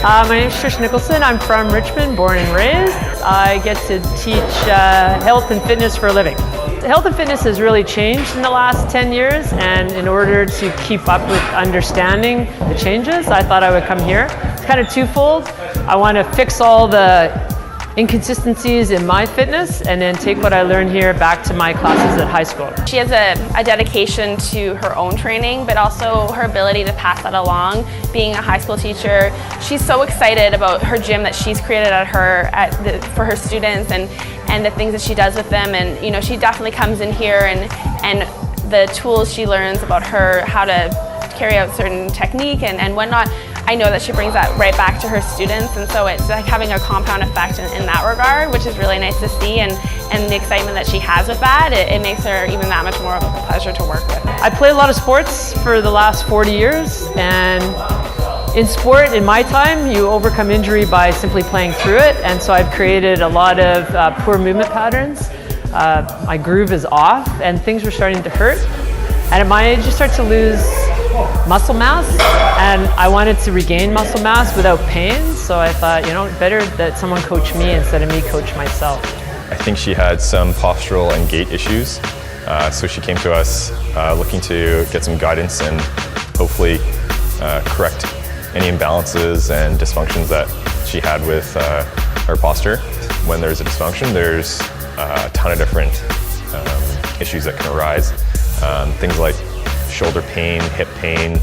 My name is Trish Nicholson. I'm from Richmond, born and raised. I get to teach health and fitness for a living. Health and fitness has really changed in the last 10 years, and in order to keep up with understanding the changes, I thought I would come here. It's kind of twofold. I want to fix all the inconsistencies in my fitness and then take what I learned here back to my classes at high school. She has a dedication to her own training, but also her ability to pass that along. Being a high school teacher, she's so excited about her gym that she's created for her students and the things that she does with them. And you know, she definitely comes in here and the tools she learns about how to carry out certain technique and whatnot. I know that she brings that right back to her students, and so it's like having a compound effect in that regard, which is really nice to see, and the excitement that she has with that, it makes her even that much more of a pleasure to work with. I played a lot of sports for the last 40 years, and in sport, in my time, you overcome injury by simply playing through it, and so I've created a lot of poor movement patterns. My groove is off, and things were starting to hurt, and at my age, you start to lose muscle mass, and I wanted to regain muscle mass without pain, so I thought, you know, better that someone coach me instead of me coach myself. I think she had some postural and gait issues, so she came to us looking to get some guidance and hopefully correct any imbalances and dysfunctions that she had with her posture. When there's a dysfunction, there's a ton of different issues that can arise. Things like shoulder pain, hip pain, you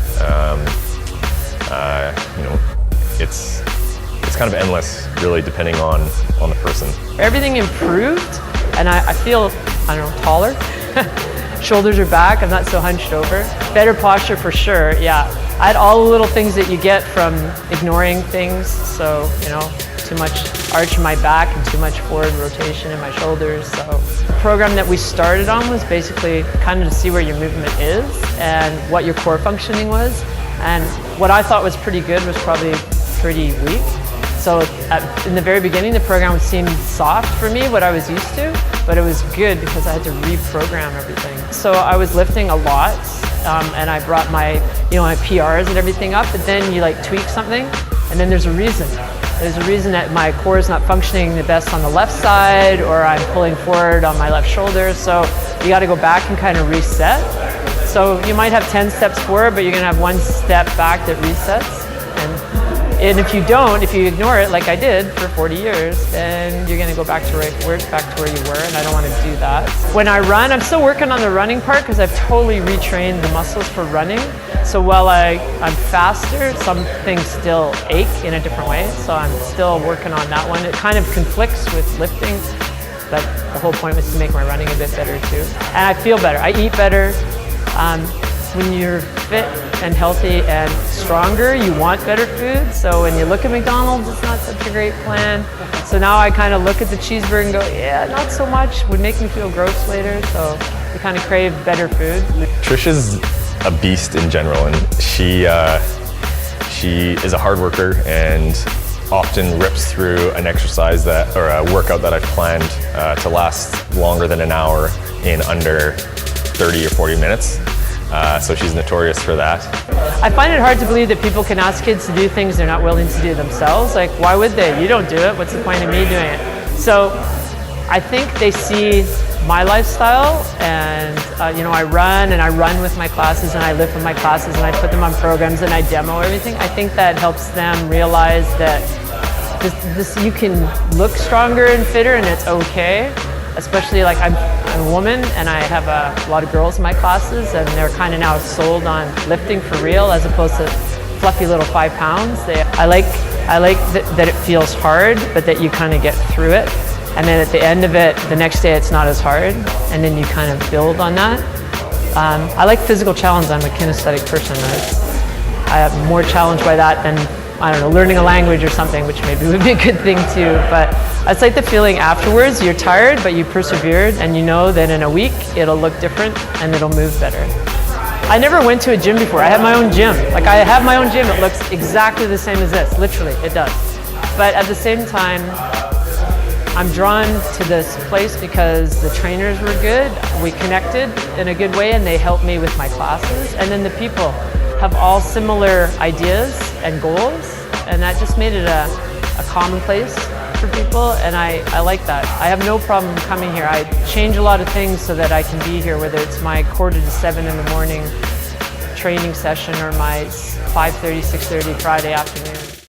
know, it's kind of endless, really, depending on the person. Everything improved, and I feel, I don't know, taller. Shoulders are back, I'm not so hunched over. Better posture for sure, yeah. I had all the little things that you get from ignoring things, so, you know, too much arch in my back and too much forward rotation in my shoulders. So the program that we started on was basically kind of to see where your movement is and what your core functioning was. And what I thought was pretty good was probably pretty weak. So in the very beginning, the program seemed soft for me, what I was used to, but it was good because I had to reprogram everything. So I was lifting a lot, and I brought my PRs and everything up, but then you like tweak something, and then there's a reason. There's a reason that my core is not functioning the best on the left side, or I'm pulling forward on my left shoulder, so you got to go back and kind of reset. So you might have 10 steps forward, but you're going to have one step back that resets. And if you don't, if you ignore it like I did for 40 years, then you're going to go back to where you were, and I don't want to do that. When I run, I'm still working on the running part because I've totally retrained the muscles for running. So while I'm faster, some things still ache in a different way, so I'm still working on that one. It kind of conflicts with lifting, but the whole point was to make my running a bit better too. And I feel better, I eat better. When you're fit and healthy and stronger, you want better food. So when you look at McDonald's, it's not such a great plan. So now I kind of look at the cheeseburger and go, yeah, not so much. Would make me feel gross later. So you kind of crave better food. Trish is a beast in general, and she is a hard worker and often rips through an exercise or a workout that I've planned to last longer than an hour in under 30 or 40 minutes. So she's notorious for that. I find it hard to believe that people can ask kids to do things they're not willing to do themselves. Like, why would they? You don't do it. What's the point of me doing it? So I think they see my lifestyle, and I run with my classes, and I lift with my classes, and I put them on programs, and I demo everything. I think that helps them realize that you can look stronger and fitter, and it's okay. Especially like I'm a woman, and I have a lot of girls in my classes, and they're kind of now sold on lifting for real as opposed to fluffy little 5 pounds. I like that it feels hard, but that you kind of get through it. And then at the end of it, the next day it's not as hard, and then you kind of build on that. I like physical challenge. I'm a kinesthetic person. I am more challenged by that than, I don't know, learning a language or something, which maybe would be a good thing too. But it's like the feeling afterwards, you're tired, but you persevered, and you know that in a week it'll look different and it'll move better. I never went to a gym before. I have my own gym. Like, I have my own gym. It looks exactly the same as this. Literally, it does. But at the same time, I'm drawn to this place because the trainers were good. We connected in a good way, and they helped me with my classes. And then the people have all similar ideas and goals, and that just made it a commonplace for people, and I like that. I have no problem coming here. I change a lot of things so that I can be here, whether it's my 6:45 in the morning training session or my 5:30, 6:30 Friday afternoon.